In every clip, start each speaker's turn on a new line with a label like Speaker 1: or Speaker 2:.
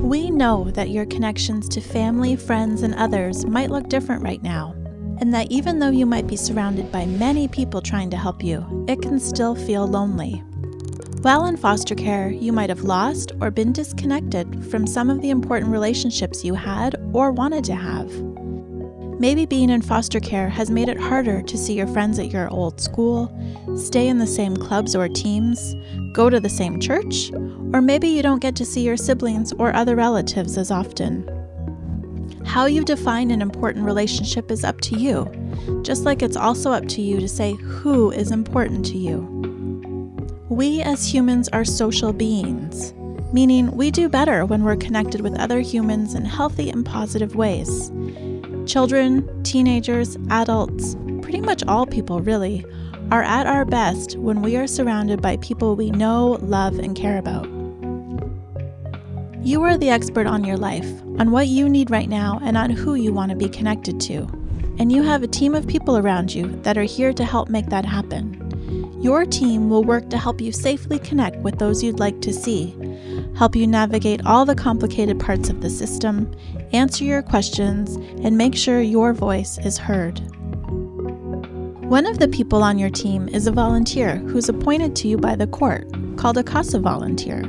Speaker 1: We know that your connections to family, friends, and others might look different right now, and that even though you might be surrounded by many people trying to help you, it can still feel lonely. While in foster care, you might have lost or been disconnected from some of the important relationships you had or wanted to have. Maybe being in foster care has made it harder to see your friends at your old school, stay in the same clubs or teams, go to the same church, or maybe you don't get to see your siblings or other relatives as often. How you define an important relationship is up to you, just like it's also up to you to say who is important to you. We as humans are social beings, meaning we do better when we're connected with other humans in healthy and positive ways. Children, teenagers, adults, pretty much all people really, are at our best when we are surrounded by people we know, love, and care about. You are the expert on your life, on what you need right now, and on who you want to be connected to. And you have a team of people around you that are here to help make that happen. Your team will work to help you safely connect with those you'd like to see, help you navigate all the complicated parts of the system, answer your questions, and make sure your voice is heard. One of the people on your team is a volunteer who's appointed to you by the court, called a CASA volunteer.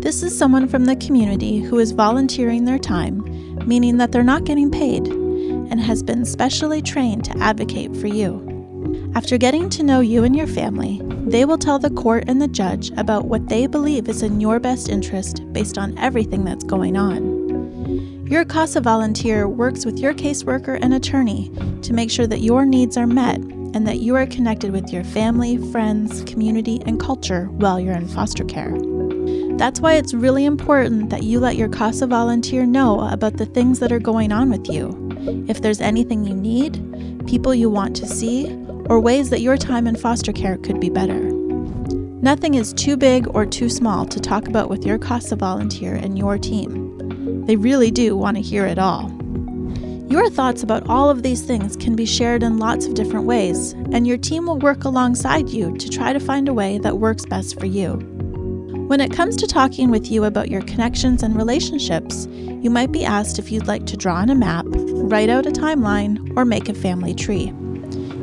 Speaker 1: This is someone from the community who is volunteering their time, meaning that they're not getting paid, and has been specially trained to advocate for you. After getting to know you and your family, they will tell the court and the judge about what they believe is in your best interest based on everything that's going on. Your CASA volunteer works with your caseworker and attorney to make sure that your needs are met and that you are connected with your family, friends, community, and culture while you're in foster care. That's why it's really important that you let your CASA volunteer know about the things that are going on with you. If there's anything you need, people you want to see, or ways that your time in foster care could be better. Nothing is too big or too small to talk about with your CASA volunteer and your team. They really do want to hear it all. Your thoughts about all of these things can be shared in lots of different ways, and your team will work alongside you to try to find a way that works best for you. When it comes to talking with you about your connections and relationships, you might be asked if you'd like to draw on a map, write out a timeline, or make a family tree.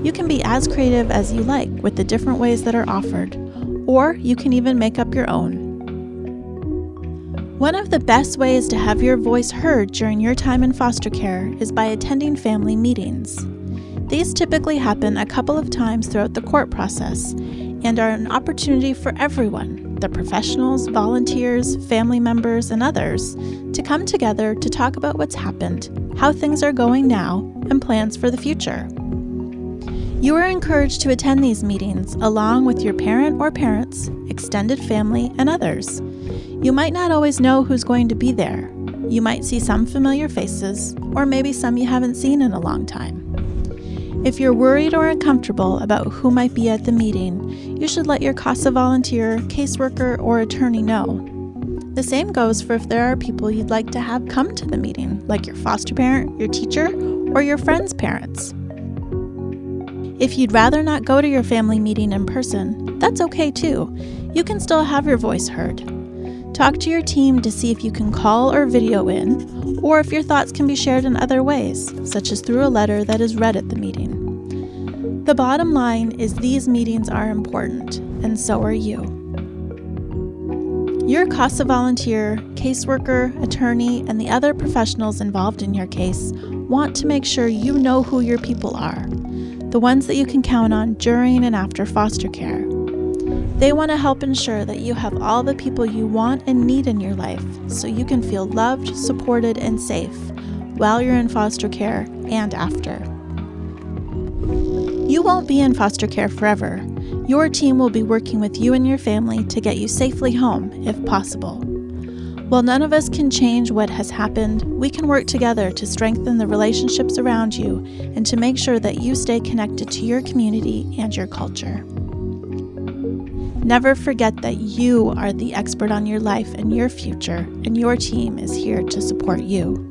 Speaker 1: You can be as creative as you like with the different ways that are offered, or you can even make up your own. One of the best ways to have your voice heard during your time in foster care is by attending family meetings. These typically happen a couple of times throughout the court process and are an opportunity for everyone, the professionals, volunteers, family members, and others, to come together to talk about what's happened, how things are going now, and plans for the future. You are encouraged to attend these meetings along with your parent or parents, extended family, and others. You might not always know who's going to be there. You might see some familiar faces, or maybe some you haven't seen in a long time. If you're worried or uncomfortable about who might be at the meeting, you should let your CASA volunteer, caseworker, or attorney know. The same goes for if there are people you'd like to have come to the meeting, like your foster parent, your teacher, or your friend's parents. If you'd rather not go to your family meeting in person, that's okay too. You can still have your voice heard. Talk to your team to see if you can call or video in, or if your thoughts can be shared in other ways, such as through a letter that is read at the meeting. The bottom line is these meetings are important, and so are you. Your CASA volunteer, caseworker, attorney, and the other professionals involved in your case want to make sure you know who your people are, the ones that you can count on during and after foster care. They want to help ensure that you have all the people you want and need in your life so you can feel loved, supported, and safe while you're in foster care and after. You won't be in foster care forever. Your team will be working with you and your family to get you safely home, if possible. While none of us can change what has happened, we can work together to strengthen the relationships around you and to make sure that you stay connected to your community and your culture. Never forget that you are the expert on your life and your future, and your team is here to support you.